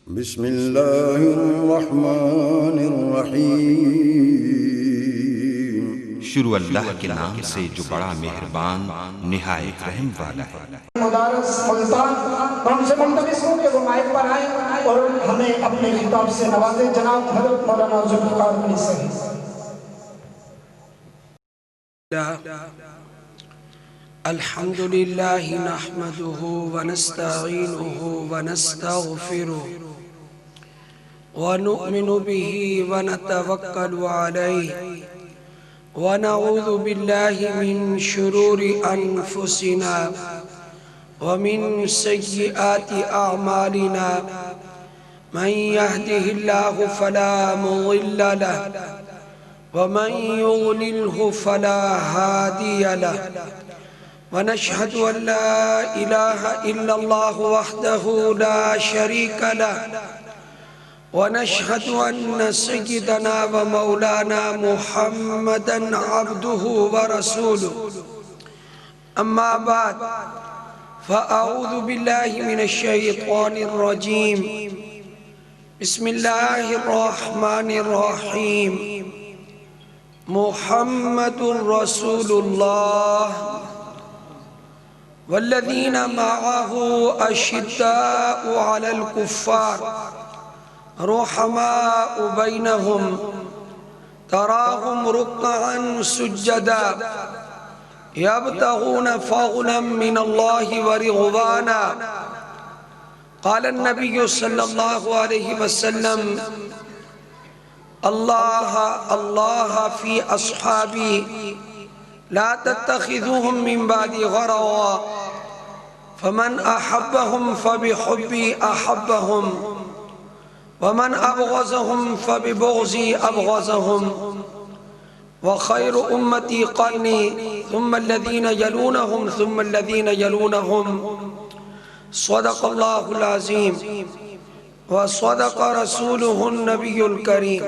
بسم اللہ الرحمن الرحیم۔ شروع اللہ کے نام سے جو بڑا مہربان نہایت رحم والا ہے۔ مدارس ملتان ہم سے منتقل ہوں کہ وہ مائک پر آئیں اور ہمیں اپنے خطاب سے نوازیں۔ جناب حضرت مولانا ذوالفقار بن صحیح۔ الحمدللہ نحمده ونستعینه ونستغفره ونؤمن به ونتوکل علیہ ونعوذ باللہ من شرور انفسنا ومن سیئات اعمالنا من يهده الله فلا مضل له ومن يضلله فلا هادي له ونشهد أن لا إله إلا الله وحده لا شريك له ونشهد أن سيدنا ومولانا محمدا عبده ورسوله أما بعد فأعوذ بالله من الشيطان الرجيم بسم الله الرحمن الرحيم محمد رسول الله والذين معه أشداء على الكفار رحماء بينهم تراهم ركعا سجدا يبتغون فضلا من الله ورضوانا قال النبي صلى الله عليه وسلم الله الله في أصحابي لا تتخذوهم من بعد غروا فمن أحبهم فبحبي أحبهم ومن أبغضهم فببغضي أبغضهم وخير أمتي قرني ثم الذين يلونهم ثم الذين يلونهم صدق الله العظيم وصدق رسوله النبي الكريم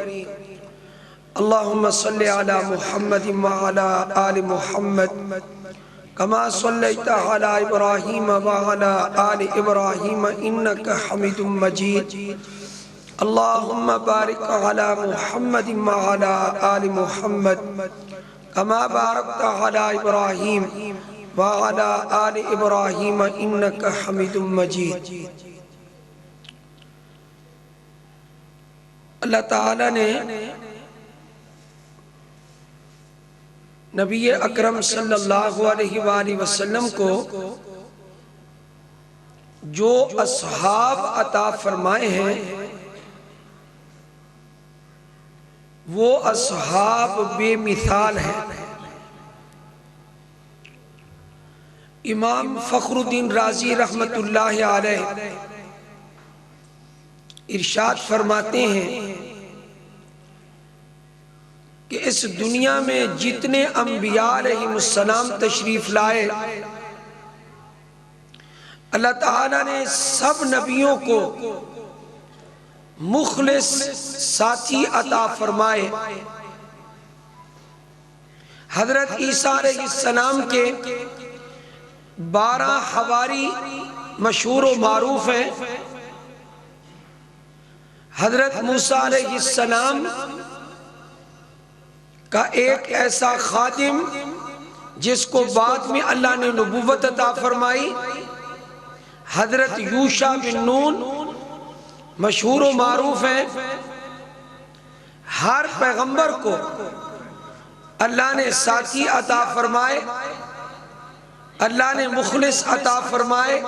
اللهم صل على محمد وعلى آل محمد كما صليت على إبراهيم وعلى آل إبراهيم إنك حميد مجيد اللهم بارك على محمد وعلى آل محمد كما باركت على إبراهيم وعلى آل إبراهيم إنك حميد مجيد۔ اللہ تعالیٰ نے نبی اکرم صلی اللہ علیہ وآلہ وسلم کو جو اصحاب عطا فرمائے ہیں وہ اصحاب بے مثال ہیں۔ امام فخر الدین رازی رحمت اللہ علیہ ارشاد فرماتے ہیں کہ اس دنیا میں جتنے انبیاء علیہ السلام تشریف لائے اللہ تعالیٰ نے سب نبیوں کو مخلص ساتھی عطا فرمائے۔ حضرت عیسیٰ علیہ السلام کے 12 حواری مشہور و معروف ہیں۔ حضرت موسیٰ علیہ السلام کا ایک ایسا خادم جس کو بعد میں اللہ نے نبوت عطا فرمائی، حضرت یوشع بن نون مشہور و معروف ہیں۔ ہر پیغمبر کو اللہ نے ساتھی عطا فرمائے، اللہ نے مخلص عطا فرمائے،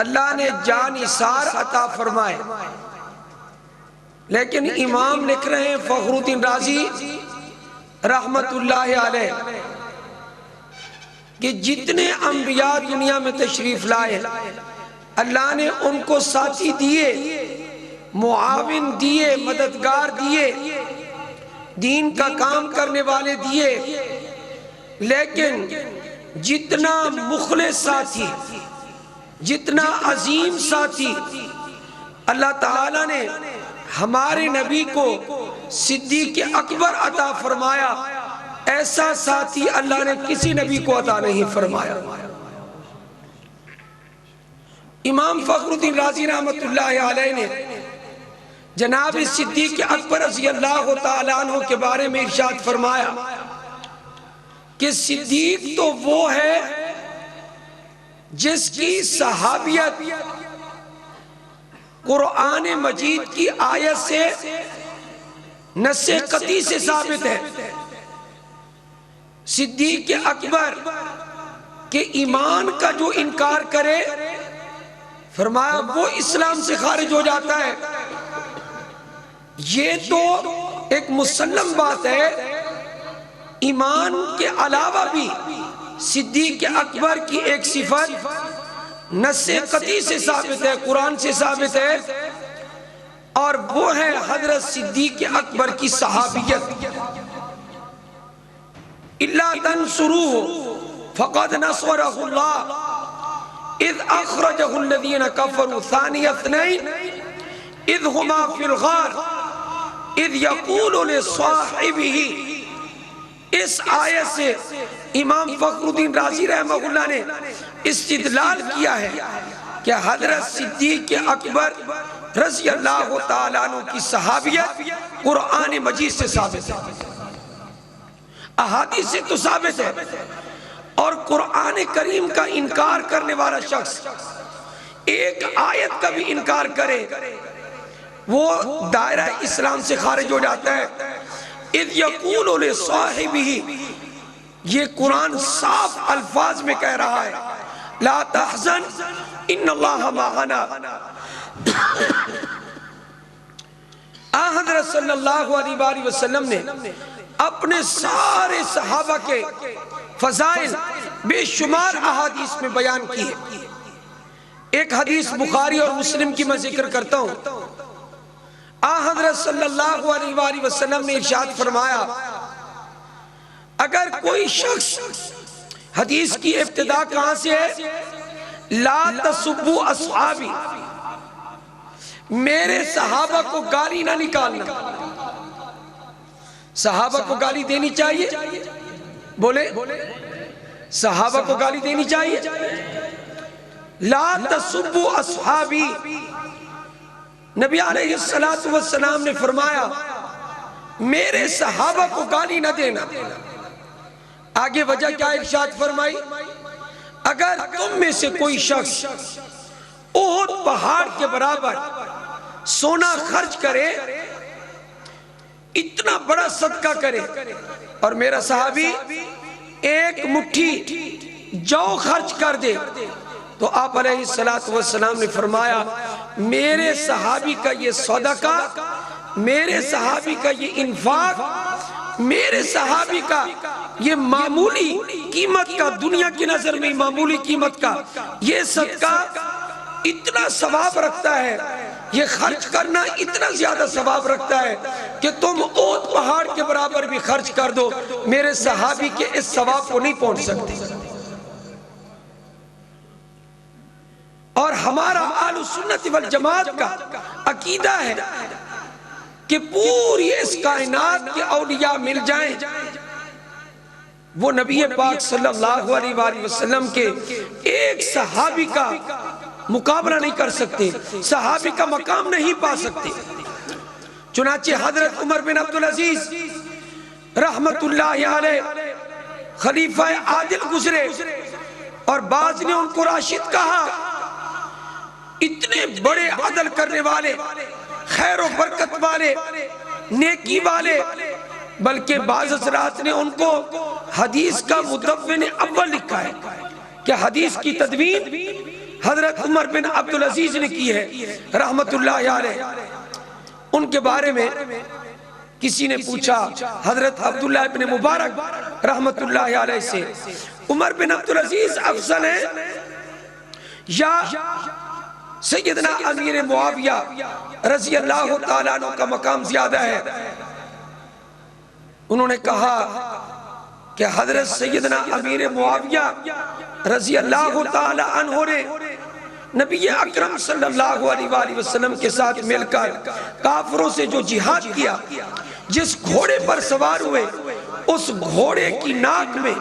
اللہ نے جانثار عطا فرمائے۔ لیکن امام لکھ رہے ہیں فخر الدین رازی رحمت اللہ علیہ کہ جتنے انبیاء دنیا میں تشریف لائے اللہ نے ان کو ساتھی دیے، معاون دیے، مددگار دیے، دین کا کام کرنے والے دیے، لیکن جتنا مخلص ساتھی، جتنا عظیم ساتھی اللہ تعالیٰ نے ہمارے نبی کو صدیق اکبر عطا فرمایا، ایسا ساتھی اللہ نے کسی نبی کو عطا نہیں فرمایا۔ امام فخر الدین رازی رحمت اللہ علیہ نے جناب صدیق اکبر رضی اللہ تعالیٰ عنہ کے بارے میں ارشاد فرمایا کہ صدیق تو وہ ہے جس کی صحابیت قرآن مجید کی آیت سے نص قطعی سے ثابت ہے۔ صدیق اکبر کے ایمان کا جو انکار کرے فرمایا وہ اسلام سے خارج ہو جاتا ہے۔ یہ تو ایک مسلم بات ہے، ایمان کے علاوہ بھی صدیق اکبر کی ایک صفت نص قطعی سے ثابت ہے، قرآن سے ثابت ہے، اور وہ ہے حضرت صدیق اکبر کی صحابیت۔ اِلَّا تَنْصُرُوهُ فَقَدْ نَصَرَهُ اللَّهُ اِذْ أَخْرَجَهُ الَّذِينَ كَفَرُوا ثَانِيَ اثْنَيْنِ اِذْ هُمَا فِي الْغَارِ اِذْ يَقُولُ لِصَاحِبِهِ۔ اس آیت سے امام فخر الدین رازی رحمہ اللہ نے استدلال کیا ہے کہ حضرت صدیق اکبر رضی اللہ تعالیٰ عنہ کی صحابیت قرآن مجید سے ثابت ہے، احادیث سے تو ثابت ہے، اور قرآن کریم کا انکار کرنے والا شخص ایک آیت کا بھی انکار کرے وہ دائرہ اسلام سے خارج ہو جاتا ہے۔ اِذْ يَقُولُ لِصَاحِبِهِ، یہ قرآن صاف الفاظ میں کہہ رہا ہے لا تحزن ان اللہ معنا۔ حضرت صلی اللہ علیہ وآلہ وسلم نے اپنے سارے صحابہ کے فضائل بے شمار احادیث میں بیان کی ہے۔ ایک حدیث بخاری اور مسلم کی میں ذکر کرتا ہوں۔ حضرت صلی اللہ علیہ وآلہ وسلم نے ارشاد فرمایا اگر کوئی شخص، حدیث کی ابتدا کہاں سے ہے؟ لا تسبوا اصحابی، میرے صحابہ کو گالی نہ نکالنا۔ صحابہ کو گالی دینی چاہیے؟ بولے صحابہ کو گالی دینی چاہیے؟ لا تسبوا اصحابی، نبی علیہ السلام نے فرمایا میرے صحابہ کو گالی نہ دینا۔ آگے وجہ کیا ارشاد فرمائی؟ اگر تم میں سے کوئی شخص احد پہاڑ کے برابر سونا خرچ کرے، اتنا بڑا صدقہ کرے، اور میرا صحابی ایک مٹھی جو خرچ کر دے، تو آپ علیہ السلام نے فرمایا میرے صحابی کا یہ صدقہ، میرے صحابی کا یہ انفاق، میرے صحابی کا یہ معمولی قیمت کا، دنیا کی نظر میں معمولی قیمت کا یہ صدقہ اتنا ثواب رکھتا ہے، یہ خرچ کرنا اتنا زیادہ ثواب رکھتا ہے کہ تم احد پہاڑ کے برابر بھی خرچ کر دو، میرے صحابی کے اس ثواب کو نہیں پہنچ سکتے۔ اور ہمارا اہل سنت والجماعت کا عقیدہ ہے کہ پوری اس کائنات کے اولیاء مل جائیں، وہ نبی پاک صلی اللہ علیہ وآلہ وسلم کے ایک صحابی کا مقابلہ نہیں کر سکتے، صحابی کا مقام نہیں پا سکتے۔ چنانچہ حضرت عمر بن عبدالعزیز رحمت اللہ علیہ خلیفہ عادل گزرے، اور بعض نے ان کو راشد کہا، اتنے بڑے عدل کرنے والے، خیر و برکت والے، نیکی والے، بلکہ بعض حضرات نے ان کو حدیث کا مدون اول لکھا ہے کہ حدیث کی تدوین حضرت عمر بن عبدالعزیز نے کی ہے رحمت اللہ علیہ۔ ان کے بارے میں کسی نے پوچھا حضرت عبداللہ ابن مبارک رحمت اللہ علیہ سے، عمر بن عبدالعزیز افضل ہے یا سیدنا امیر معاویہ رضی اللہ تعالیٰ عنہ کا مقام زیادہ ہے؟ انہوں نے کہا کہ حضرت سیدنا امیر معاویہ رضی اللہ تعالیٰ عنہ نے نبی اکرم صلی اللہ علیہ وآلہ وسلم کے ساتھ مل کر کافروں سے جو جہاد کیا، جس گھوڑے پر سوار ہوئے اس گھوڑے کی ناک میں،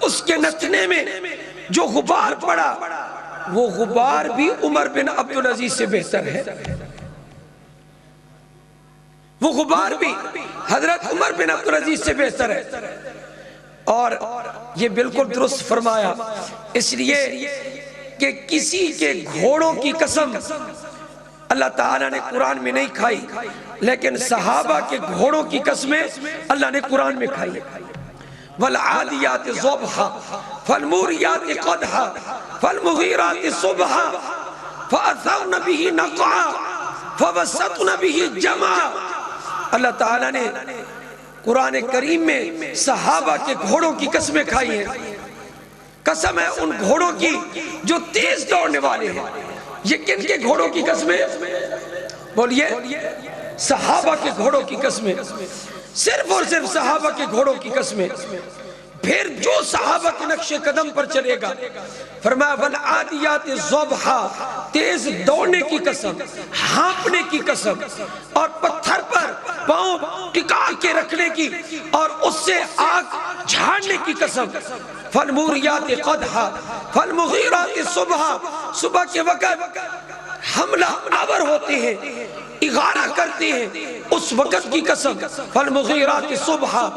اس کے نتنے میں جو غبار پڑا وہ غبار بھی عمر بن عبدالعزیز سے بہتر ہے، وہ غبار بھی حضرت عمر بن عبدالعزیز سے بہتر ہے۔ اور یہ بالکل درست فرمایا، اس لیے کہ کسی کے گھوڑوں کی قسم اللہ تعالیٰ نے قرآن میں نہیں کھائی، لیکن صحابہ کے گھوڑوں کی قسمیں اللہ نے قرآن میں کھائی۔ والعادیات ضبحا فالموریات قدحا فالمغیرات صبحا فأثرن به نقعا فوسطن به جمعا۔ اللہ تعالیٰ نے قرآن کریم میں صحابہ کے گھوڑوں کی قسمیں کھائی ہیں۔ قسم ہے ان گھوڑوں کی جو تیز دوڑنے والے ہیں۔ یہ کن کے گھوڑوں کی قسمیں؟ بولیے، صحابہ کے گھوڑوں کی قسمیں، صرف اور صرف صحابہ کے گھوڑوں کی قسمیں۔ پھر جو صحابہ کے نقش قدم پر چلے گا، فرمایا والعادیات ضبحا، تیز دوڑنے کی قسم، ہانپنے کی قسم، اور پتھر پر پاؤں ٹکا کے رکھنے کی اور اس سے آگ جھاڑنے کی قسم۔ فالموریات قدحا فالمغیرات صبحا، صبح کے وقت حملہ آور ہوتے ہیں، اغارہ کرتے ہیں، اس وقت کی قسم۔ فالمغیرات صبحا،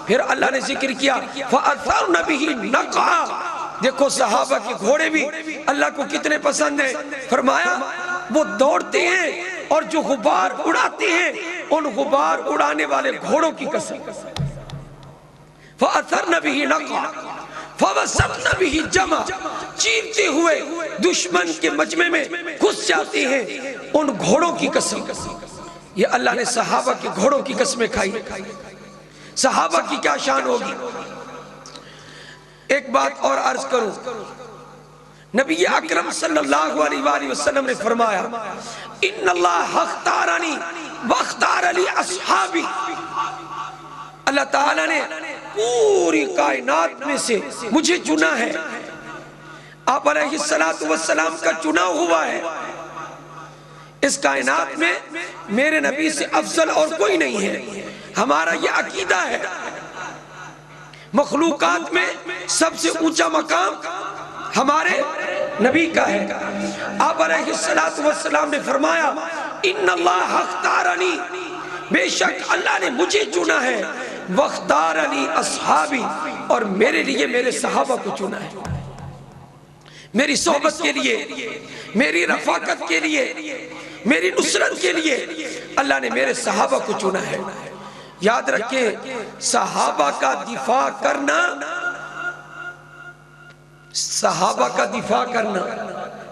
پھر اللہ نے ذکر کیا فأثرن به نقعا۔ دیکھو صحابہ کے گھوڑے بھی اللہ کو کتنے پسند ہیں، فرمایا وہ دوڑتے ہیں اور جو غبار اڑاتے ہیں ان غبار اڑانے والے گھوڑوں کی قسم۔ فأثرن به نقعا فوسطن به جمعا، چیرتے ہوئے دشمن کے مجمع میں گھس جاتے ہیں ان گھوڑوں کی قسم۔ یہ اللہ نے صحابہ کے گھوڑوں کی قسمیں کھائی۔ صحابہ کی کیا شان ہوگی؟ ایک بات اور عرض کروں، نبی اکرم صلی اللہ علیہ وآلہ وسلم نے فرمایا ان اللہ اختارنی واختار لی اصحابی، اللہ تعالیٰ نے پوری کائنات میں سے مجھے چنا ہے۔ آپ علیہ السلام کا چنا ہوا ہے۔ اس کائنات میں میرے نبی سے افضل اور کوئی نہیں ہے، ہمارا یہ عقیدہ ہے۔ مخلوقات میں سب سے اونچا مقام ہمارے نبی کا ہے۔ آپ علیہ السلام نے فرمایا ان اللہ اختارنی، بے شک اللہ نے مجھے چنا ہے، واختار لی اصحابی، اور میرے لیے میرے صحابہ کو چنا ہے۔ میری صحبت کے لیے، میری رفاقت کے لیے، میری نصرت کے لیے اللہ نے میرے صحابہ کو چنا ہے۔ یاد رکھیں، صحابہ کا دفاع کرنا، صحابہ کا دفاع کرنا،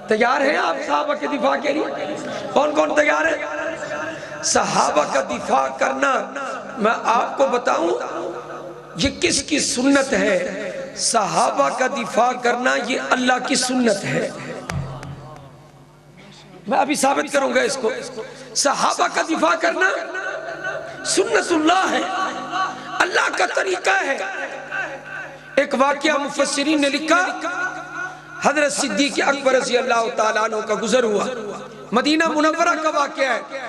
تیار ہیں آپ صحابہ کے دفاع کے لیے؟ کون کون تیار ہے؟ صحابہ کا دفاع کرنا، میں آپ کو بتاؤں یہ کس کی سنت ہے؟ صحابہ کا دفاع کرنا یہ اللہ کی سنت ہے۔ میں ابھی ثابت کروں گا اس کو۔ صحابہ کا دفاع کرنا سنت اللہ ہے، اللہ کا طریقہ ہے۔ ایک واقعہ مفسرین نے لکھا، حضرت صدیق اکبر رضی اللہ تعالیٰ عنہ کا گزر ہوا، مدینہ منورہ کا واقعہ ہے۔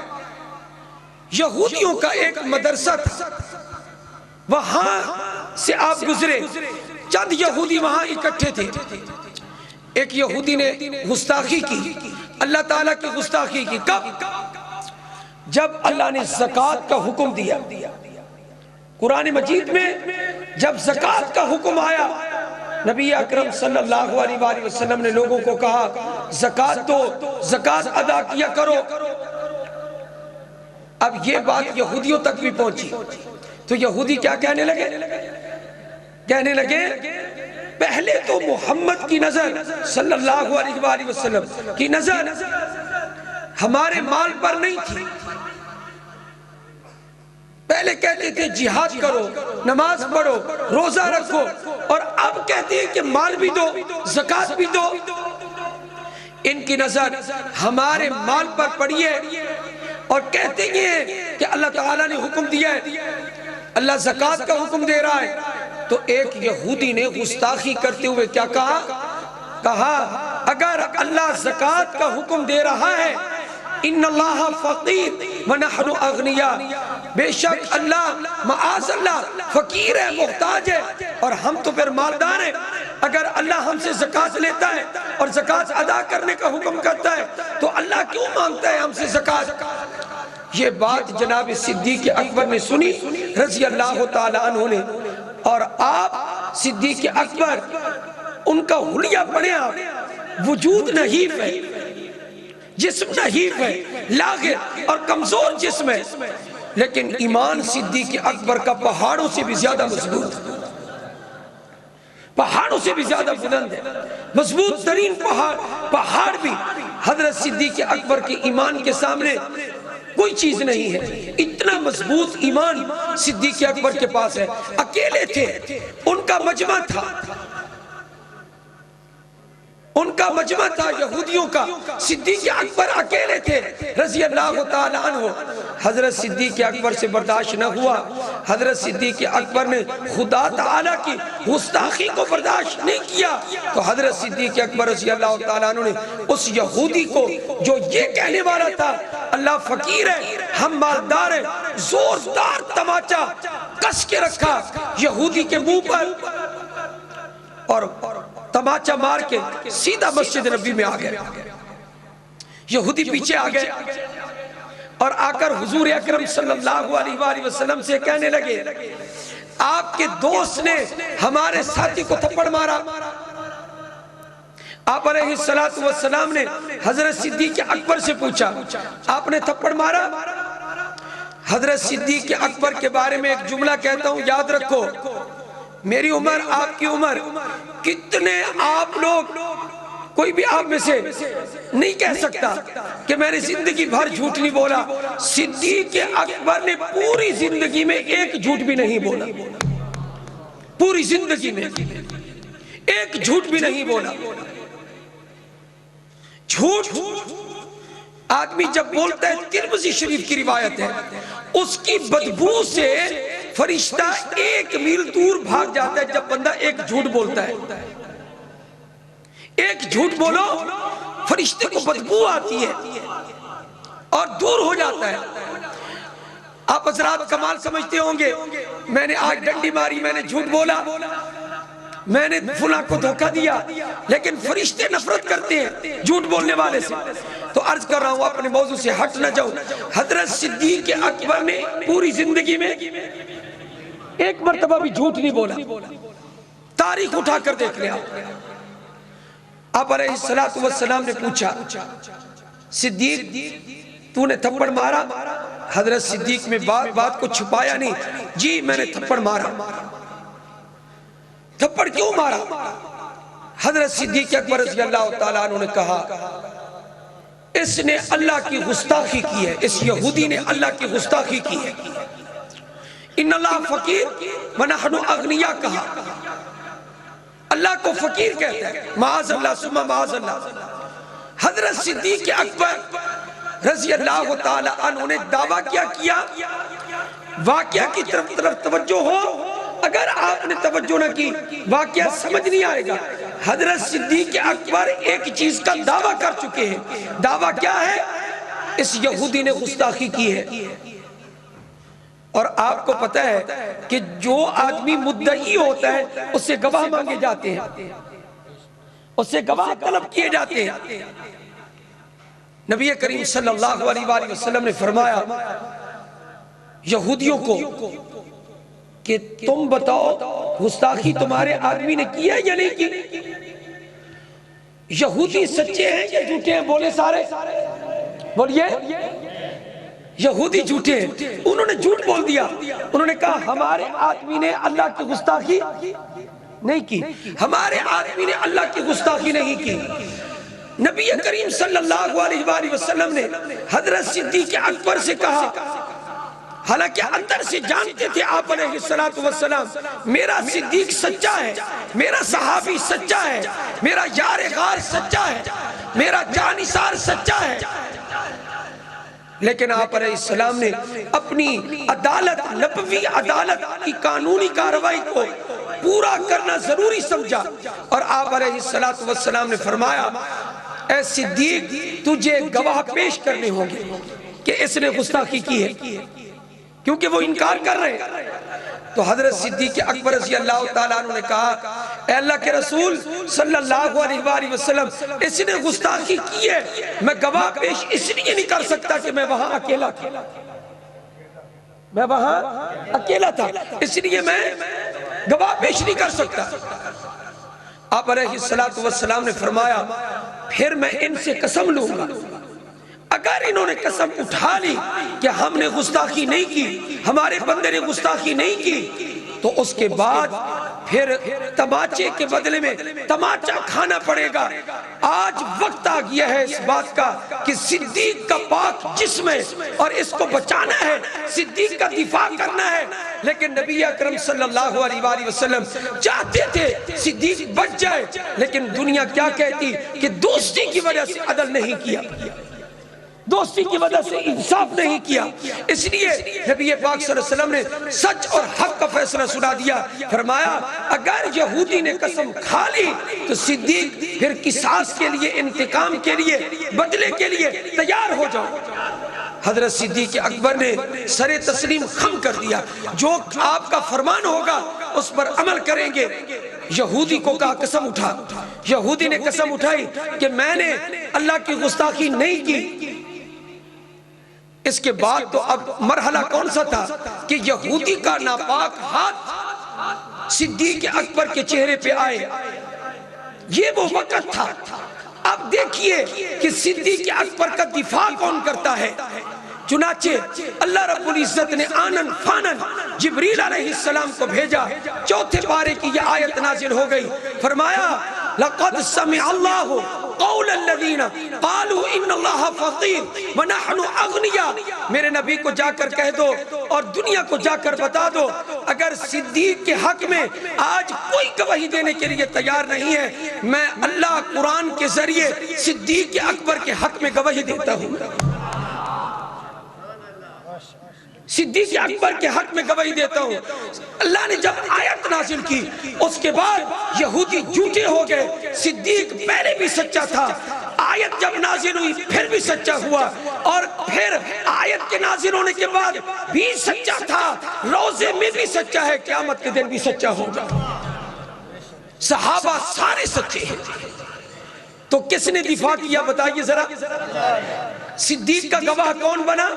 یہودیوں کا ایک مدرسہ تھا، وہاں سے آپ گزرے، چند یہودی وہاں اکٹھے تھے۔ ایک یہودی نے گستاخی کی، اللہ تعالیٰ کی گستاخی کی۔ کب؟ جب اللہ نے زکوٰۃ کا حکم دیا۔ قرآن مجید میں جب زکوٰۃ کا حکم آیا، نبی اکرم صلی اللہ علیہ وآلہ وسلم نے لوگوں کو کہا زکوٰۃ دو، زکوٰۃ ادا کیا کرو۔ اب یہ بات یہودیوں تک بھی پہنچی تو یہودی کیا کہنے لگے؟ کہنے لگے پہلے تو محمد کی نظر صلی اللہ علیہ وآلہ وسلم کی نظر ہمارے مال پر نہیں تھی، پہلے کہتے تھے جہاد کرو، نماز پڑھو، روزہ رکھو، اور اب کہتے ہیں کہ مال بھی دو، زکوٰۃ بھی دو۔ ان کی نظر ہمارے مال پر پڑی ہے اور کہتے ہیں کہ اللہ تعالیٰ نے حکم دیا ہے، اللہ زکوٰۃ کا حکم دے رہا ہے۔ تو ایک یہودی نے گستاخی کرتے ہوئے کیا کہا؟ کہا اگر اللہ زکوٰۃ کا حکم دے رہا ہے، ان اللہ فقیر ونحن اغنیاء، بے شک اللہ معاذ اللہ فقیر ہے، محتاج ہے، اور ہم تو پھر مالدار ہیں، اگر اللہ ہم سے زکوٰۃ لیتا ہے اور زکوٰۃ ادا کرنے کا حکم کرتا ہے تو اللہ کیوں مانگتا ہے ہم سے زکوٰۃ؟ یہ بات جناب صدیق اکبر نے سنی رضی اللہ تعالی عنہ نے، اور آپ صدیق اکبر ان کا حلیہ پڑھیں آپ، وجود نحیف ہے، جسم نحیف ہے، لاغر اور کمزور جسم ہے، لیکن ایمان صدیق اکبر کا پہاڑوں سے بھی زیادہ مضبوط ہے، پہاڑوں سے بھی زیادہ بلند ہے، مضبوط ترین پہاڑ بھی حضرت صدیق اکبر کے ایمان کے سامنے کوئی چیز نہیں ہے۔ اتنا مضبوط ایمان صدیق اکبر کے پاس ہے، اکیلے تھے، ان کا مجمع تھا، ان کا مجمع تھا یہودیوں کا، صدیق اکبر اکیلے تھے رضی اللہ تعالی عنہ۔ حضرت صدیق اکبر سے برداشت نہ ہوا، حضرت صدیق اکبر نے خدا تعالی کی گستاخی کو برداشت نہیں کیا، تو حضرت صدیق اکبر رضی اللہ تعالی عنہ نے اس یہودی کو جو یہ کہنے والا تھا اللہ فقیر ہے ہم مالدار ہیں، زوردار تماچا کس کے رکھا یہودی کے منہ پر، اور تماچا مار کے سیدھا مسجد نبی میں آ گئے۔ یہودی پیچھے آ گئے اور آ کر حضور اکرم صلی اللہ علیہ وآلہ وسلم سے کہنے لگے آپ کے دوست نے ہمارے ساتھی کو تھپڑ مارا۔ آپ علیہ السلام نے حضرت صدیق اکبر سے پوچھا آپ نے تھپڑ مارا؟ حضرت صدیق اکبر کے بارے میں ایک جملہ کہتا ہوں، یاد رکھو، میری عمر آپ کی عمر، کتنے آپ لوگ، کوئی بھی آپ میں سے نہیں کہہ سکتا کہ میں نے زندگی بھر جھوٹ نہیں بولا۔ صدیق اکبر نے پوری زندگی میں ایک جھوٹ بھی نہیں بولا، پوری زندگی میں ایک جھوٹ بھی نہیں بولا۔ جھوٹ آدمی جب بولتا ہے، ترمذی شریف کی روایت ہے، اس کی بدبو سے فرشتہ 1 میل دور بھاگ جاتا ہے جب بندہ ایک جھوٹ بولتا ہے۔ ایک جھوٹ بولو، فرشتے کو بدبو آتی ہے اور دور ہو جاتا ہے۔ آپ حضرات کمال سمجھتے ہوں گے، میں نے آج ڈنڈی ماری، میں نے جھوٹ بولا، میں نے فلاں کو دھوکہ دیا، لیکن فرشتے نفرت کرتے ہیں جھوٹ بولنے والے سے۔ تو عرض کر رہا ہوں اپنے موضوع سے ہٹ نہ جاؤں، حضرت صدیق اکبر نے پوری زندگی میں ایک مرتبہ بھی جھوٹ نہیں بولا۔ تاریخ اٹھا کر دیکھ لیا۔ آپ علیہ السلام نے پوچھا صدیق تو نے تھپڑ مارا؟ حضرت صدیق میں بات کو چھپایا نہیں، جی میں نے تھپڑ مارا۔ تھپڑ کیوں مارا؟ حضرت صدیق اکبر رضی اللہ تعالیٰ عنہ نے کہا اس نے اللہ کی گستاخی کی ہے، اس یہودی نے اللہ کی گستاخی کی ہے۔ ان اللہ فقیر ونحن اغنیاء کہا، اللہ کو فقیر کہتا ہے، معاذ اللہ ثم معاذ اللہ۔ حضرت صدیق اکبر رضی اللہ تعالی عنہ نے دعویٰ کیا واقعہ کی طرف توجہ ہو، اگر آپ نے توجہ نہ کی واقعہ سمجھ نہیں آئے گا۔ حضرت صدیق اکبر ایک چیز کا دعویٰ کر چکے ہیں، دعویٰ کیا ہے؟ اس یہودی نے گستاخی کی ہے۔ اور آپ کو پتہ ہے کہ جو آدمی مدعی ہوتا ہے اس سے گواہ مانگے جاتے ہیں، اس سے گواہ طلب کیے جاتے ہیں۔ نبی کریم صلی اللہ علیہ وآلہ وسلم نے فرمایا یہودیوں کو کہ تم بتاؤ گستاخی تمہارے آدمی نے کی ہے یا نہیں کی؟ یہودی سچے ہیں یا جھوٹے ہیں؟ بولے سارے، بولیے۔ یہودی جھوٹے ہیں، انہوں نے جھوٹ بول دیا، انہوں نے کہا ہمارے آدمی نے اللہ کی گستاخی نہیں کی، ہمارے آدمی نے اللہ کی گستاخی نہیں کی۔ نبی کریم صلی اللہ علیہ وآلہ وسلم نے حضرت صدیق اکبر سے کہا، حالانکہ اندر سے جانتے تھے آپ علیہ السلام میرا صدیق سچا ہے، میرا صحابی سچا ہے، میرا یار غار سچا ہے، میرا جانثار سچا ہے، لیکن آپ علیہ السلام نے اپنی عدالت، نبوی عدالت کی قانونی کارروائی کو پورا کرنا ضروری سمجھا، اور آپ علیہ السلام نے فرمایا اے صدیق تجھے گواہ پیش کرنے ہوں گے کہ اس نے گستاخی کی ہے، کیونکہ وہ انکار کر رہے ہیں۔ تو حضرت صدیق اکبر رضی اللہ تعالیٰ عنہ نے کہا اے اللہ کے رسول صلی اللہ علیہ وآلہ وسلم اس نے گستاخی کی ہے، میں گواہ پیش اس لیے نہیں کر سکتا کہ میں وہاں اکیلا تھا، میں وہاں اکیلا تھا، اس لیے میں گواہ پیش نہیں کر سکتا۔ آپ علیہ السلام نے فرمایا پھر میں ان سے قسم لوں گا، اگر انہوں نے قسم اٹھا لی کہ ہم نے گستاخی نہیں کی، ہمارے بندے نے گستاخی نہیں کی، تو اس کے بعد پھر تماچے کے بدلے میں تماچا کھانا پڑے گا۔ آج وقت آ گیا ہے اس بات کا کہ صدیق کا پاک جسم ہے اور اس کو بچانا ہے، صدیق کا دفاع کرنا ہے۔ لیکن نبی اکرم صلی اللہ علیہ وآلہ وسلم چاہتے تھے صدیق بچ جائے، لیکن دنیا کیا کہتی کہ دوستی کی وجہ سے عدل نہیں کیا، دوستی کی وجہ سے انصاف نہیں کیا، اس لیے نبی پاک صلی اللہ علیہ وسلم نے سچ اور حق کا فیصلہ سنا دیا۔ فرمایا اگر یہودی نے قسم کھا لی تو صدیق پھر قصاص کے لیے، انتقام کے لیے، بدلے کے لیے تیار ہو جاؤ۔ حضرت صدیق اکبر نے سر تسلیم خم کر دیا، جو آپ کا فرمان ہوگا اس پر عمل کریں گے۔ یہودی کو کہا قسم اٹھا، یہودی نے قسم اٹھائی کہ میں نے اللہ کی گستاخی نہیں کی۔ اس کے بعد تو اب مرحلہ کون سا تھا کہ یہودی کا ناپاک ہاتھ صدیق اکبر کے چہرے پہ آئے، یہ وہ وقت تھا۔ اب دیکھیے کہ صدیق اکبر کا دفاع کون کرتا ہے۔ چنانچہ اللہ رب العزت نے آنن فانن جبریل علیہ السلام کو بھیجا، چوتھے پارے کی یہ آیت نازل ہو گئی۔ فرمایا لقد سمع اللہ قول الذین قالوا ان اللہ فقیر ونحن اغنیاء، میرے نبی کو جا کر کہہ دو اور دنیا کو جا کر بتا دو اگر صدیق کے حق میں آج کوئی گواہی دینے کے لیے تیار نہیں ہے، میں اللہ قرآن کے ذریعے صدیق اکبر کے حق میں گواہی دیتا ہوں، صدیق اکبر کے حق میں گواہی دیتا ہوں۔ اللہ نے جب آیت نازل کی اس کے بعد یہودی جھوٹے ہو گئے، صدیق پہلے بھی سچا تھا، آیت جب نازل ہوئی پھر بھی سچا ہوا، اور پھر آیت کے نازل ہونے کے بعد بھی سچا تھا، روزے میں بھی سچا ہے، قیامت کے دن بھی سچا ہوگا۔ صحابہ سارے سچے ہیں، تو کس نے دفاع کیا بتائیے ذرا؟ صدیق کا گواہ کون بنا؟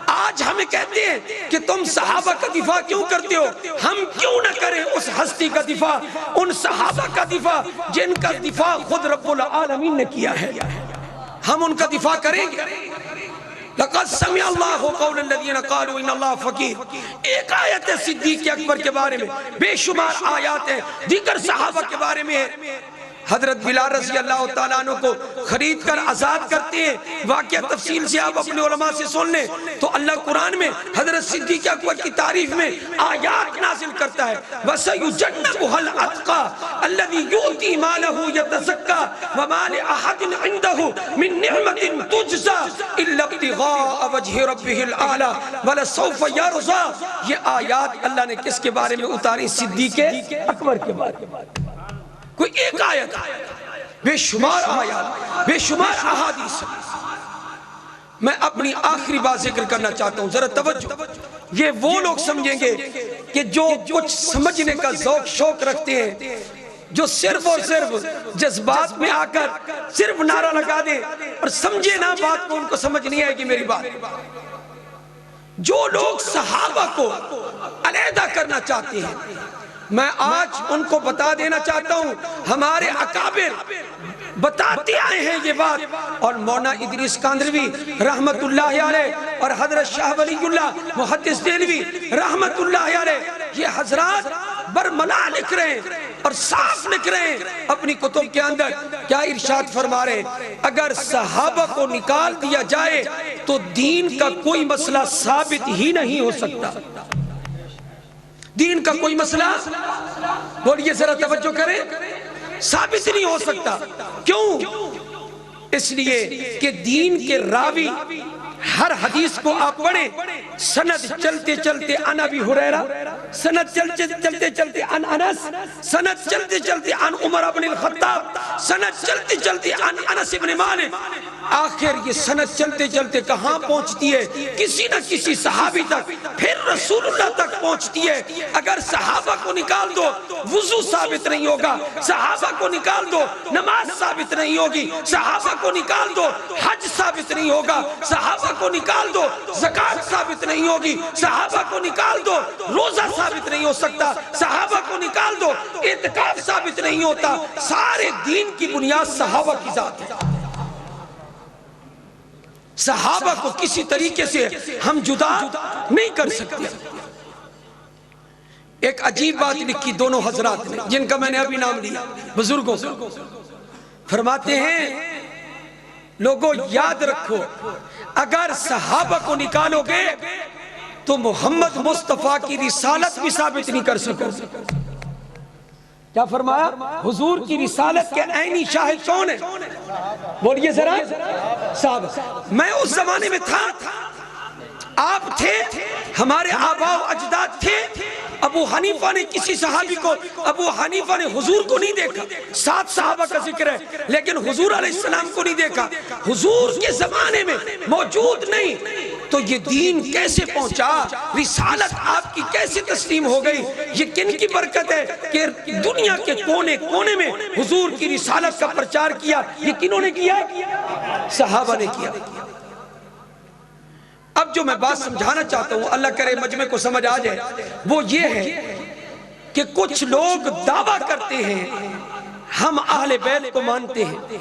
آج ہمیں کہتے ہیں کہ تم صحابہ کا دفاع کیوں کرتے ہو؟ ہم کیوں نہ کریں اس ہستی کا دفاع، ان صحابہ کا دفاع جن کا دفاع خود رب العالمین نے کیا ہے، ہم ان کا دفاع کریں گے۔ لقد سمع اللہ قول الذین قالوا ان اللہ فقیر، ایک آیت ہے صدیق اکبر کے بارے میں، بے شمار آیات ہیں دیگر صحابہ کے بارے میں ہے۔ حضرت بلال رضی اللہ تعالیٰ عنہ کو خرید کر آزاد کرتے ہیں، واقعہ تفصیل سے آپ اپنے علماء سے سن لیں تو اللہ قرآن میں حضرت صدیق اکبر کی تعریف میں آیات نازل کرتا ہے، وَسَيُجَنَّبُهَا الْأَتْقَى الَّذِي يُؤْتِي مَالَهُ يَتَزَكَّى وَمَا لِأَحَدٍ عِندَهُ مِن نِعْمَةٍ تُجْزَى إِلَّا ابْتِغَاءَ وَجْهِ رَبِّهِ الْأَعْلَى وَلَسَوْفَ يَرْضَى۔ یہ آیات اللہ نے کس کے بارے میں اتاری؟ صدیق اکبر کے بارے میں۔ کوئی ایک آیت، بے شمار آیات، بے شمار احادیث۔ میں اپنی آخری بات ذکر کرنا چاہتا ہوں، ذرا توجہ۔ یہ وہ لوگ سمجھیں گے کہ جو کچھ سمجھنے کا ذوق شوق رکھتے ہیں، جو صرف اور صرف جذبات میں آ کر صرف نعرہ لگا دے اور سمجھے نہ بات کو، ان کو سمجھ نہیں آئے گی میری بات۔ جو لوگ صحابہ کو علیحدہ کرنا چاہتے ہیں، میں آج ان کو بتا دینا چاہتا ہوں، ہمارے اکابر بتاتے آئے ہیں یہ بات، اور مولانا ادریس کاندروی رحمت اللہ علیہ اور حضرت شاہ ولی اللہ محدث دہلوی رحمت اللہ علیہ، یہ حضرات برملا لکھ رہے ہیں اور صاف لکھ رہے ہیں اپنی کتب کے اندر۔ کیا ارشاد فرما رہے ہیں؟ اگر صحابہ کو نکال دیا جائے تو دین کا کوئی مسئلہ ثابت ہی نہیں ہو سکتا، دین کا کوئی مسئلہ، بولیے ذرا توجہ کریں، ثابت نہیں ہو سکتا۔ کیوں؟ اس لیے کہ دین کے راوی ہر حدیث کو آپ پڑھیں، سند چلتے چلتے عن ابی ہریرہ، سند چلتے چلتے عن انس، سند چلتے چلتے عن عمر بن الخطاب، سند چلتے چلتے عن انس بن مالک، آخر یہ سند چلتے چلتے کہاں پہنچتی ہے؟ کسی نہ کسی صحابی تک، پھر رسول اللہ تک پہنچتی ہے۔ اگر صحابہ کو نکال دو وضو ثابت نہیں ہوگا، صحابہ کو نکال دو نماز ثابت نہیں ہوگی، صحابہ کو نکال دو حج ثابت نہیں ہوگا، صحابہ کو نکال دو زکوٰۃ ثابت نہیں ہوگی، صحابہ کو نکال دو روزہ ثابت نہیں ہو سکتا، صحابہ کو نکال دو اعتکاف ثابت نہیں ہوتا۔ سارے دین کی بنیاد صحابہ کی ذات ہے۔ صحابہ کو کسی طریقے سے ہم جدا نہیں کر سکتے۔ ایک عجیب بات لکھی دونوں حضرات نے، جن کا میں نے ابھی نام لیا، بزرگوں کا، فرماتے ہیں لوگوں یاد رکھو، اگر صحابہ کو نکالو گے تو محمد مصطفیٰ کی رسالت بھی ثابت نہیں کر سکو۔ کیا فرمایا؟ حضور کی رسالت کے عینی شاہد کون ہے؟ بولیے ذرا، صحابہ۔ میں اس زمانے میں تھا، آپ تھے، ہمارے آباء و اجداد تھے۔ ابو حنیفہ نے کسی صحابی کو، ابو حنیفہ نے حضور کو نہیں دیکھا، 7 صحابہ کا ذکر ہے، لیکن حضور علیہ السلام کو نہیں دیکھا، حضور کے زمانے میں موجود نہیں۔ تو یہ دین کیسے پہنچا؟ رسالت آپ کی کیسے تسلیم ہو گئی؟ یہ کن کی برکت ہے کہ دنیا کے کونے کونے میں حضور کی رسالت کا پرچار کیا؟ یہ کنہوں نے کیا؟ صحابہ نے کیا۔ اب جو میں بات سمجھانا چاہتا ہوں، اللہ کرے مجمع کو سمجھ آ جائے، وہ یہ ہے کہ کچھ لوگ دعویٰ کرتے ہیں ہم اہل بیت کو مانتے ہیں،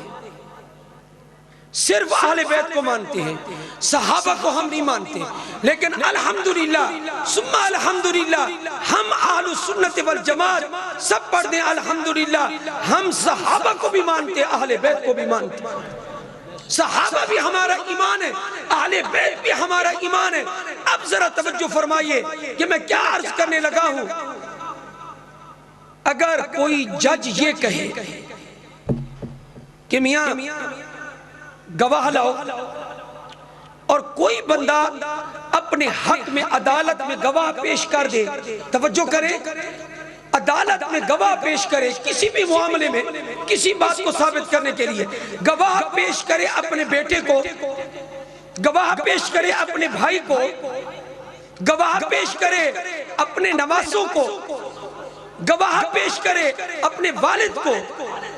صرف اہل بیت کو مانتے ہیں، صحابہ کو ہم نہیں مانتے، لیکن الحمدللہ ثم الحمدللہ ہم اہل سنت والجماعت سب پڑھ دیں الحمدللہ، ہم صحابہ کو بھی مانتے، اہل بیت کو بھی مانتے۔ صحابہ بھی ہمارا ایمان ہے، اہل بیت بھی ہمارا ایمان ہے۔ اب ذرا توجہ فرمائیے کہ میں کیا عرض کرنے لگا ہوں۔ اگر کوئی جج یہ کہے کہ میاں گواہ لاؤ، اور کوئی بندہ اپنے حق میں عدالت میں گواہ پیش کر دے، توجہ کرے، عدالت میں گواہ پیش کرے کسی بھی معاملے میں، کسی بات کو ثابت کرنے کے لیے، گواہ پیش کرے اپنے بیٹے کو، گواہ پیش کرے اپنے بھائی کو، گواہ پیش کرے اپنے نواسوں کو، گواہ پیش کرے اپنے والد کو،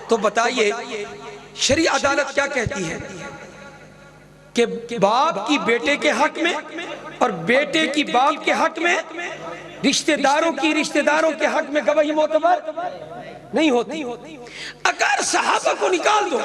تو بتائیے شرعی عدالت کیا کہتی ہے؟ کہ باپ کی بیٹے کے حق میں اور بیٹے کی باپ کے حق میں، رشتہ داروں کی رشتہ داروں کے حق میں گواہی معتبر نہیں ہوتی۔ اگر صحابہ کو نکال دو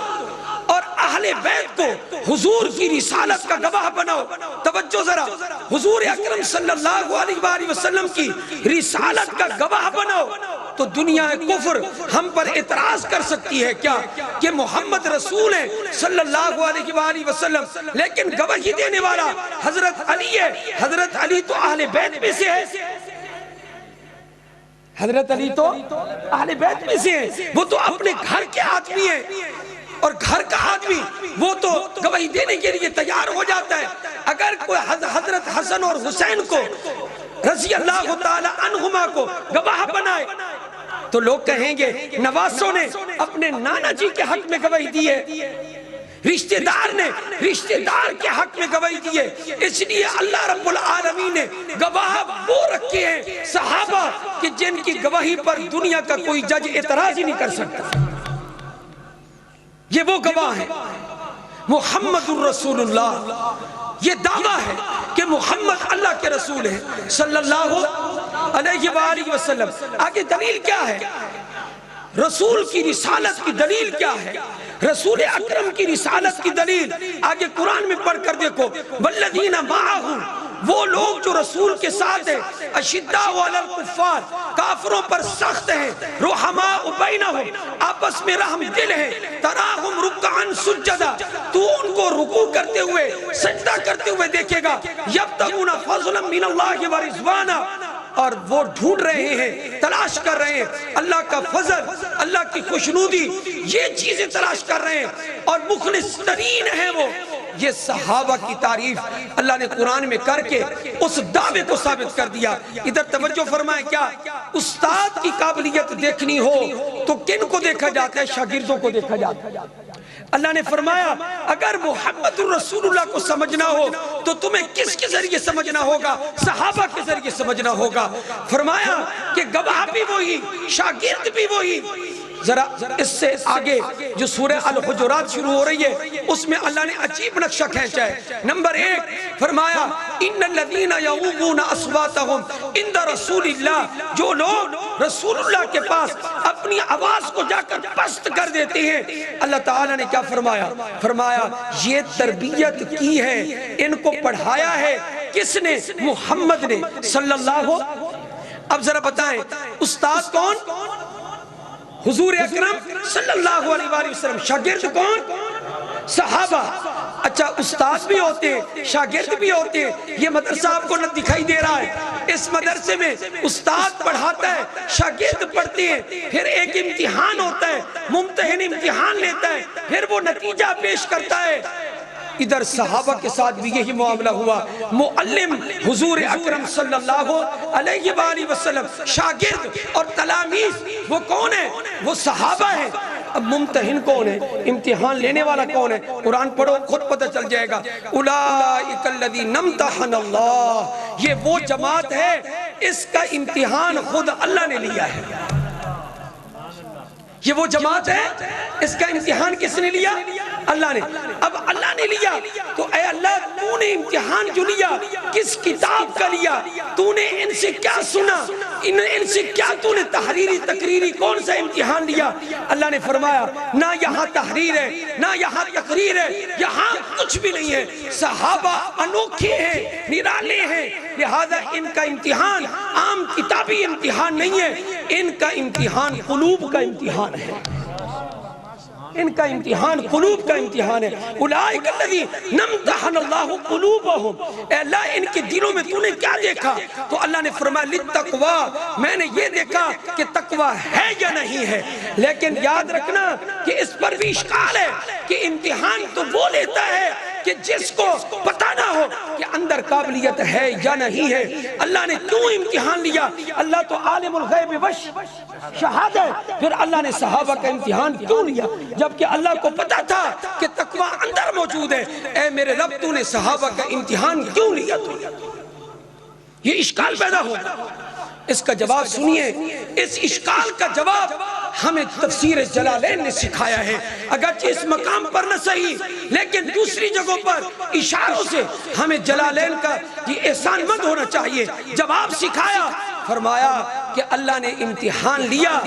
اور اہل بیت کو حضور کی رسالت کا گواہ بناؤ، توجہ ذرا، حضور اکرم صلی اللہ علیہ وآلہ وسلم کی رسالت کا گواہ بناؤ، تو دنیا کفر ہم پر اعتراض کر سکتی ہے کیا کہ محمد رسول ہے صلی اللہ علیہ وآلہ وسلم، لیکن گواہی دینے والا حضرت علی ہے۔ حضرت علی تو اہل بیت میں سے ہے، حضرت علی تو اہل بیت میں سے ہیں، وہ تو اپنے گھر کے آدمی ہیں، اور گھر کا آدمی وہ تو گواہی دینے کے لیے تیار ہو جاتا ہے۔ اگر کوئی حضرت حسن اور حسین کو رضی اللہ تعالی عنہما کو گواہ بنائے تو لوگ کہیں گے نواسوں نے اپنے نانا جی کے حق میں گواہی دی ہے، رشتہ دار نے رشتہ دار کے حق میں گواہی دی ہے۔ اس لیے اللہ رب العالمین نے گواہ وہ رکھے ہیں صحابہ کہ جن کی گواہی پر دنیا کا کوئی جج اعتراض ہی نہیں کر سکتا۔ یہ وہ گواہ ہیں، محمد الرسول اللہ، یہ دعویٰ ہے کہ محمد اللہ کے رسول ہیں صلی اللہ علیہ وآلہ وسلم۔ آگے دلیل کیا ہے؟ رسول کی رسالت کی دلیل کیا ہے؟ رسول اکرم کی رسالت کی دلیل آگے قرآن میں پڑھ کر دیکھو، والذین معہ، وہ لوگ جو رسول کے ساتھ ہیں، اشداء علی الکفار، کافروں پر سخت ہیں، رحماء بینہم، آپس میں رحم دل ہیں، تراہم رکعا سجدا، تو ان کو رکوع کرتے ہوئے سجدہ کرتے ہوئے دیکھے گا، یبتغون فضلا من اللہ ورضوانا، اور وہ ڈھونڈ رہے ہیں، تلاش کر رہے ہیں اللہ کا فضل، اللہ کی خوشنودی، یہ چیزیں تلاش کر رہے ہیں، اور مخلص ترین ہیں یہ صحابہ کی تعریف اللہ نے قرآن میں کر کے اس دعوے کو ثابت کر دیا۔ ادھر توجہ فرمائیں، کیا استاد کی قابلیت دیکھنی ہو تو کن کو دیکھا جاتا ہے؟ شاگردوں کو دیکھا جاتا ہے۔ اللہ نے فرمایا اگر محمد الرسول اللہ کو سمجھنا ہو تو تمہیں کس کے ذریعے سمجھنا ہوگا؟ صحابہ کے ذریعے سمجھنا ہوگا۔ فرمایا کہ گواہ بھی وہی، شاگرد بھی وہی۔ ذرا اس سے آگے جو سورہ الحجرات شروع ہو رہی ہے اس میں اللہ نے عجیب نقشہ کھینچا ہے۔ نمبر 1 فرمایا ان الذین یغضون اصواتهم عند رسول اللہ، جو لوگ رسول اللہ کے پاس اپنی آواز کو جا کر پست کر دیتے ہیں، اللہ تعالیٰ نے کیا فرمایا؟ فرمایا یہ تربیت کی ہے، ان کو پڑھایا ہے کس نے؟ محمد نے صلی اللہ۔ اب ذرا بتائیں استاد کون؟ حضور اکرم صلی اللہ علیہ وآلہ وسلم۔ شاگرد کون؟ صحابہ۔ اچھا استاد بھی ہوتے ہیں، شاگرد بھی ہوتے ہیں۔ یہ مدرسہ آپ کو نہ دکھائی دے رہا ہے، اس مدرسے میں استاد پڑھاتا ہے، شاگرد پڑھتے ہیں، پھر ایک امتحان ہوتا ہے، ممتحن امتحان لیتا ہے، پھر وہ نتیجہ پیش کرتا ہے۔ ادھر صحابہ کے ساتھ بھی یہی معاملہ ہوا۔ معلم حضور اکرم صلی اللہ علیہ وآلہ وسلم، شاگرد اور تلاميذ وہ کون ہیں؟ وہ صحابہ ہیں۔ اب ممتحن کون ہے؟ امتحان لینے والا کون ہے؟ قرآن پڑھو خود پتہ چل جائے گا۔ اولئک الذین امتحن اللہ، یہ وہ جماعت ہے اس کا امتحان خود اللہ نے لیا ہے۔ یہ وہ جماعت ہے اس کا امتحان کس نے لیا؟ اللہ نے۔ اب اللہ نے لیا تو اے اللہ تو نے امتحان جو لیا کس کتاب کا لیا؟ تو نے ان سے کیا سنا؟ ان سے کیا تو نے تحریری تقریری کون سا امتحان لیا؟ اللہ نے فرمایا نہ یہاں تحریر ہے نہ یہاں تقریر ہے، یہاں کچھ بھی نہیں ہے۔ صحابہ انوکھے ہیں، نرالے ہیں، لہذا ان کا امتحان عام کتابی امتحان نہیں ہے، ان کا امتحان قلوب کا امتحان ہے۔ ان کا امتحان قلوب کا امتحان ہے۔ اولئک الذین امتحن اللہ قلوبہم، اے اللہ ان کے دلوں میں تو نے کیا دیکھا؟ تو اللہ نے فرمایا للتقوی، میں نے یہ دیکھا کہ تقوی ہے یا نہیں ہے۔ لیکن یاد رکھنا کہ اس پر بھی اشکال ہے کہ امتحان تو وہ لیتا ہے کہ جس کو پتہ نہ ہو کہ اندر قابلیت ہے یا نہیں ہے۔ اللہ نے کیوں امتحان لیا؟ اللہ تو عالم الغیب شہادت، پھر اللہ نے صحابہ کا امتحان کیوں لیا جبکہ اللہ کو پتا تھا کہ تقوی اندر موجود ہے؟ اے میرے رب تو نے صحابہ کا امتحان کیوں لیا؟ تو یہ اشکال پیدا ہوگا۔ اس کا جواب سنیے، اس اشکال کا جواب ہمیں تفسیر جلالین نے سکھایا ہے، اگرچہ اس مقام پر نہ صحیح لیکن دوسری جگہوں پر اشاروں سے ہمیں جلالین کا یہ احسان مند ہونا چاہیے۔ جواب سکھایا، فرمایا کہ اللہ نے امتحان لیا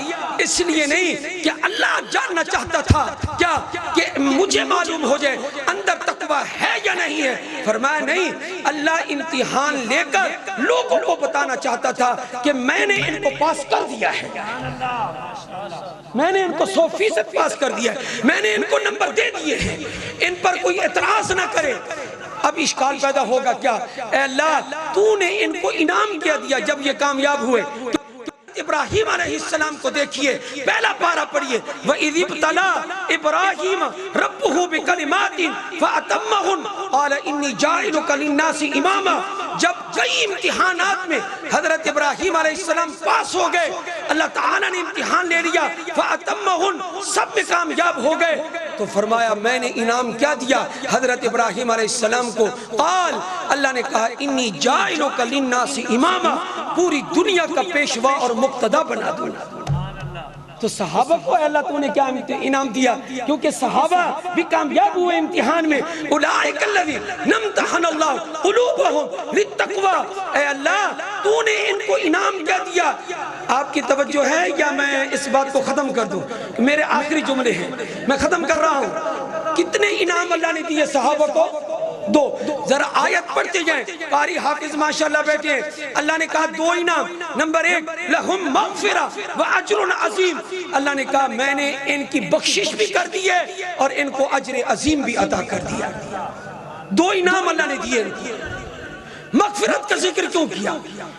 اس لیے نہیں کہ اللہ جاننا چاہتا تھا کیا کہ مجھے معلوم ہو جائے اندر تقوی ہے یا نہیں ہے۔ فرمایا نہیں، اللہ امتحان لے کر لوگوں کو بتانا چاہتا تھا کہ میں نے ان کو پاس کر دیا ہے، میں نے ان کو 100% پاس کر دیا ہے، میں نے ان کو نمبر دے دیے ہیں، ان پر کوئی اعتراض نہ کرے۔ اب اشکال پیدا ہوگا کیا؟ اے اللہ تو نے ان کو انعام کیا دیا جب یہ کامیاب ہوئے۔ ابراہیم علیہ السلام کو دیکھیے، پہلا پارہ پڑھیے، وَإِذِ ابْتَلَىٰ إِبْرَاهِيمَ رَبُّهُ بِكَلِمَاتٍ فَأَتَمَّهُنَّ قَالَ إِنِّي جَاعِلُكَ لِلنَّاسِ إِمَامًا۔ جب کئی امتحانات میں حضرت ابراہیم علیہ السلام پاس ہو گئے، اللہ تعالیٰ نے امتحان لے لیا، فَأَتَمَّهُنَّ سب میں کامیاب ہو گئے، تو فرمایا میں نے انعام کیا دیا حضرت ابراہیم علیہ السلام کو؟ قال، اللہ نے کہا انی جاعلک للناس اماما، پوری دنیا کا پیشوا اور مقتدا بنا دوں۔ تو صحابہ کو اللہ تو نے کیا انعام دیا؟ کیونکہ صحابہ بھی کامیاب ہوئے امتحان میں۔ اولئک الذین امتحن اللہ قلوبہم للتقوی، اے اللہ تو نے ان کو انعام کیا دیا؟ آپ کی توجہ ہے یا میں اس بات کو ختم کر دوں؟ میرے آخری جملے ہیں، میں ختم کر رہا ہوں۔ کتنے انعام اللہ نے دیے صحابہ کو؟ 2۔ ذرا آیت پڑھتے جائیں، قاری حافظ ماشاءاللہ بیٹھے ہیں۔ اللہ نے کہا 2 انعام، نمبر 1 لہم مغفرہ واجر عظیم، اللہ نے کہا میں نے ان کی بخشش بھی کر دی ہے اور ان کو اجر عظیم بھی عطا کر دیا۔ 2 انعام اللہ نے دیے۔ مغفرت کا ذکر کیوں کیا؟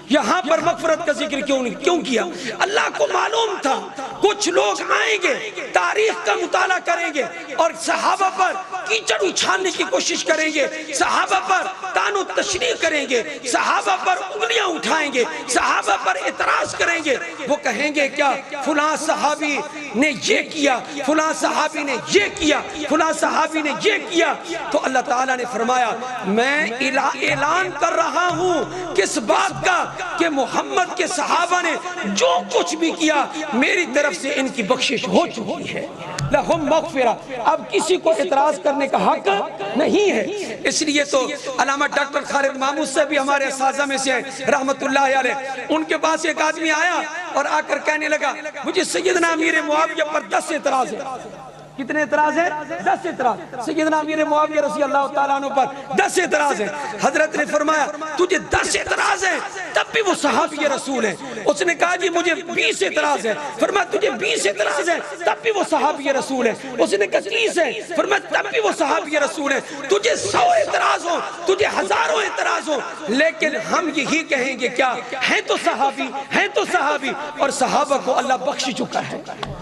یہاں پر مغفرت کا ذکر کیوں کیا؟ اللہ کو معلوم تھا کچھ لوگ آئیں گے تاریخ کا مطالعہ کریں گے اور صحابہ پر کیچڑ اچھالنے کی کوشش کریں گے، صحابہ پر تان و تشریح کریں گے، صحابہ پر انگلیاں اٹھائیں گے، صحابہ پر اعتراض کریں گے۔ وہ کہیں گے کیا فلاں صحابی نے یہ کیا، فلاں صحابی نے یہ کیا، فلاں صحابی نے یہ کیا۔ تو اللہ تعالیٰ نے فرمایا میں اعلان کر رہا ہوں کس بات کا کہ محمد کے صحابہ نے جو کچھ بھی کیا میری طرف سے ان کی بخشش ہو چکی ہے، لہم مغفرہ۔ اب کسی کو اعتراض کرنے کا حق نہیں ہے۔ اس لیے تو علامہ ڈاکٹر خالد محمود سے بھی ہمارے اساتذہ میں سے رحمت اللہ علیہ، ان کے پاس ایک آدمی آیا اور آ کر کہنے لگا مجھے سیدنا امیر معاویہ پر 10 اعتراض ہے۔ کتنے اعتراض ہیں؟ 10 اعتراض۔ سیدنا امیر معاویہ رضی اللہ تعالیٰ عنہ پر 10 اعتراض ہیں۔ حضرت نے فرمایا تجھے 10 اعتراض ہیں تب بھی وہ صحابی رسول ہیں۔ اس نے کہا جی مجھے 20 اعتراض ہیں۔ فرمایا تجھے 20 اعتراض ہیں تب بھی وہ صحابی رسول ہیں۔ اس نے کہا 30 ہیں۔ فرمایا تب بھی وہ صحابی رسول ہیں۔ تجھے 100 اعتراض ہوں، تجھے ہزاروں اعتراض ہوں، لیکن ہم یہی کہیں گے کیا ہیں تو صحابی، ہیں تو صحابی، اور صحابہ کو اللہ بخش چکا ہے۔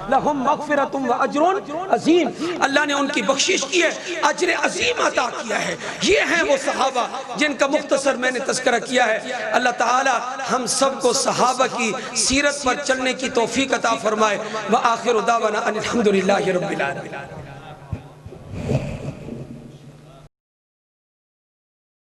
لہم مغفرۃ و اجر عظیم، اللہ نے ان کی بخشش کی ہے، اجر عظیم عطا کیا ہے۔ یہ ہیں وہ صحابہ جن کا مختصر میں نے تذکرہ کیا ہے۔ اللہ تعالی ہم سب کو صحابہ کی سیرت پر چلنے کی توفیق عطا فرمائے۔ وآخر دعوانا ان الحمدللہ رب العالمین۔